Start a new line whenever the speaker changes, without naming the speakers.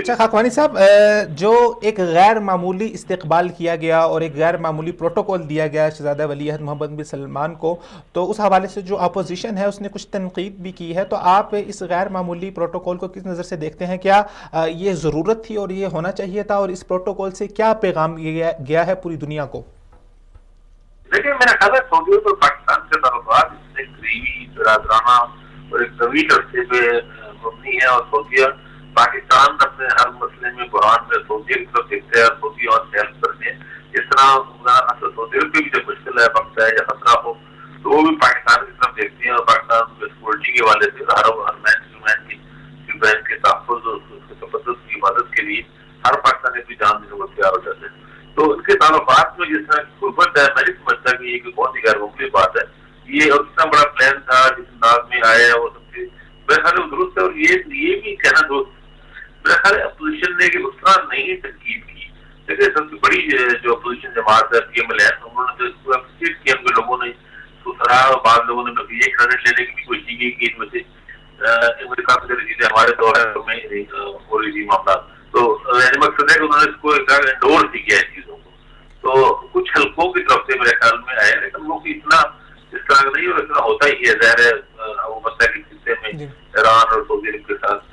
اچھا خاکوانی صاحب، جو ایک غیر معمولی استقبال کیا گیا اور ایک غیر معمولی پروٹوکول دیا گیا شہزادہ ولی عہد محمد بن سلمان کو، تو اس حوالے سے جو اپوزیشن ہے اس نے کچھ تنقید بھی کی ہے، تو آپ اس غیر معمولی پروٹوکول کو کس نظر سے دیکھتے ہیں؟ کیا یہ ضرورت تھی اور یہ ہونا چاہیے تھا، اور اس پروٹوکول سے کیا پیغام گیا ہے پوری دنیا کو؟
لیکن میرا خیال ہے سعودیہ اور پاکستان کے تعلقات اس ایک قریبی برادرانہ اور ایک طویل عرصے پہ مبنی ہے، اور سعودیہ پاکستان اپنے ہر مسئلے میں قرآن میں سعودیہ کی طرف دیکھتا ہے اور سعودیہ اور ہیلپ کرتے ہیں. اس طرح سعودیہ پہ بھی جب مشکل ہے وقت ہے یا خطرہ ہو تو وہ بھی پاکستان کی طرف دیکھتے ہیں، اور پاکستان میں سیکورٹی کے حوالے سے ہر مین کی بین کے تحفظ اور اس کے تقدس کی حفاظت کے لیے ہر پاکستانی بھی جان دینے کو تیار ہو جاتے ہیں. تو ان کے تعلقات میں جس طرح قربت ہے، میں نہیں سمجھتا کہ یہ کوئی بہت ہی غیر ممکن بات ہے. یہ اور اتنا بڑا پلان تھا جس انداز میں آیا ہے وہ سب سے میرے خیال میں درست ہے. اور یہ بھی کہنا درست میرے خیال ہے اپوزیشن نے کہ اس طرح نہیں تنقید کی. لیکن سب سے بڑی جو اپوزیشن جماعت ہے پی ایم ایل این، انہوں نے جو اس کو اپریشیٹ کیا، ان کے لوگوں نے سرا اور بعض لوگوں نے یہ کریڈٹ لینے کی بھی کوشش کی کہ ان میں سے امریکہ سے چیزیں ہمارے دور میں ہو رہی تھی معاملات. تو مقصد ہے کہ انہوں نے اس کو انڈورس ہی کیا ان چیزوں کو. تو کچھ حلقوں کی طرف سے میرے خیال میں آیا، لیکن وہ اتنا اس طرح کا نہیں، اور اتنا ہوتا ہی ہے ظاہر ہے وہ مسئلہ کے خطے میں ایران اور سعودی عرب کے ساتھ